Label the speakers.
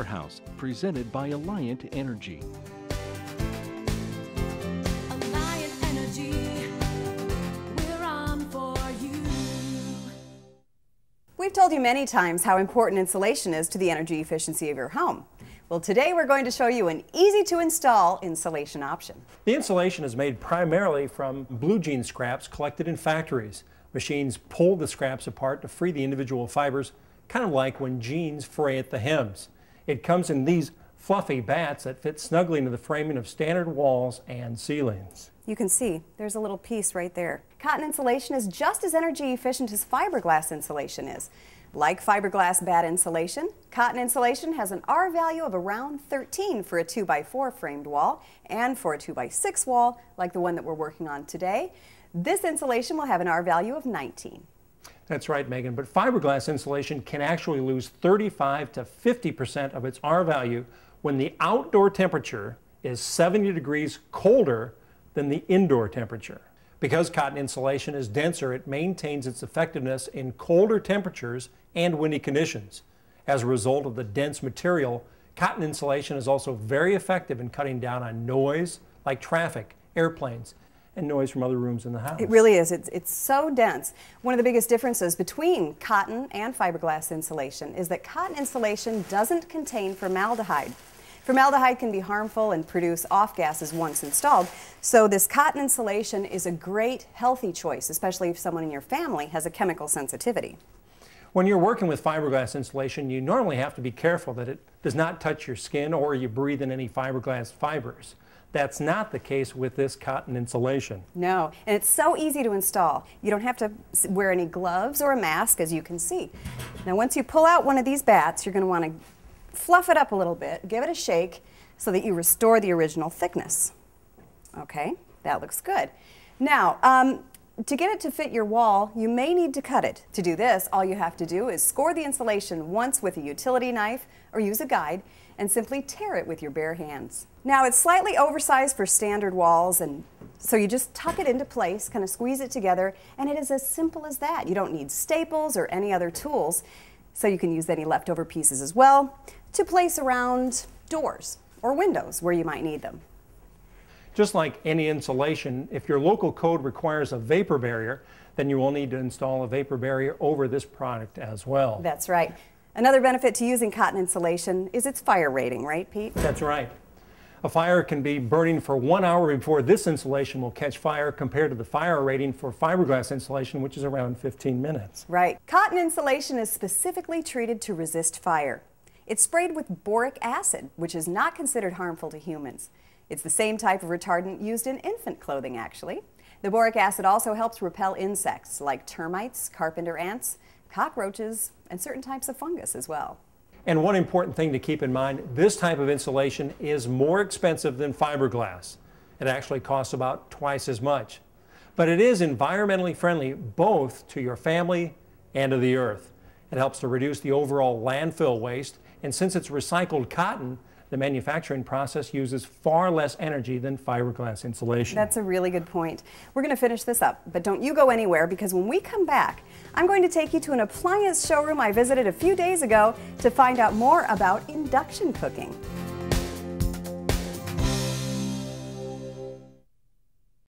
Speaker 1: Warehouse, presented by Alliant Energy.
Speaker 2: Alliant Energy, we're on for you.
Speaker 3: We've told you many times how important insulation is to the energy efficiency of your home. Well, today we're going to show you an easy-to-install insulation option.
Speaker 4: The insulation is made primarily from blue jean scraps collected in factories. Machines pull the scraps apart to free the individual fibers, kind of like when jeans fray at the hems. It comes in these fluffy bats that fit snugly into the framing of standard walls and ceilings.
Speaker 3: You can see there's a little piece right there. Cotton insulation is just as energy efficient as fiberglass insulation is. Like fiberglass bat insulation, cotton insulation has an R value of around 13 for a 2x4 framed wall, and for a 2x6 wall, like the one that we're working on today, this insulation will have an R value of 19.
Speaker 4: That's right, Megan, but fiberglass insulation can actually lose 35 to 50% of its R value when the outdoor temperature is 70 degrees colder than the indoor temperature. Because cotton insulation is denser, it maintains its effectiveness in colder temperatures and windy conditions. As a result of the dense material, cotton insulation is also very effective in cutting down on noise like traffic, airplanes, and noise from other rooms in the house.
Speaker 3: It really is. It's so dense. One of the biggest differences between cotton and fiberglass insulation is that cotton insulation doesn't contain formaldehyde. Formaldehyde can be harmful and produce off gases once installed, so this cotton insulation is a great healthy choice, especially if someone in your family has a chemical sensitivity.
Speaker 4: When you're working with fiberglass insulation, you normally have to be careful that it does not touch your skin or you breathe in any fiberglass fibers. That's not the case with this cotton insulation.
Speaker 3: No, and it's so easy to install. You don't have to wear any gloves or a mask, as you can see. Now, once you pull out one of these bats, you're going to want to fluff it up a little bit, give it a shake so that you restore the original thickness. Okay, that looks good. Now, to get it to fit your wall, you may need to cut it. To do this, all you have to do is score the insulation once with a utility knife or use a guide and simply tear it with your bare hands. Now, it's slightly oversized for standard walls, and so you just tuck it into place, kind of squeeze it together, and it is as simple as that. You don't need staples or any other tools, so you can use any leftover pieces as well to place around doors or windows where you might need them.
Speaker 4: Just like any insulation, if your local code requires a vapor barrier, then you will need to install a vapor barrier over this product as well.
Speaker 3: That's right. Another benefit to using cotton insulation is its fire rating, right, Pete?
Speaker 4: That's right. A fire can be burning for 1 hour before this insulation will catch fire, compared to the fire rating for fiberglass insulation, which is around 15 minutes.
Speaker 3: Right. Cotton insulation is specifically treated to resist fire. It's sprayed with boric acid, which is not considered harmful to humans. It's the same type of retardant used in infant clothing, actually. The boric acid also helps repel insects like termites, carpenter ants, cockroaches, and certain types of fungus as well.
Speaker 4: And one important thing to keep in mind, this type of insulation is more expensive than fiberglass. It actually costs about twice as much. But it is environmentally friendly both to your family and to the earth. It helps to reduce the overall landfill waste, and since it's recycled cotton, the manufacturing process uses far less energy than fiberglass insulation.
Speaker 3: That's a really good point. We're going to finish this up, but don't you go anywhere, because when we come back, I'm going to take you to an appliance showroom I visited a few days ago to find out more about induction cooking.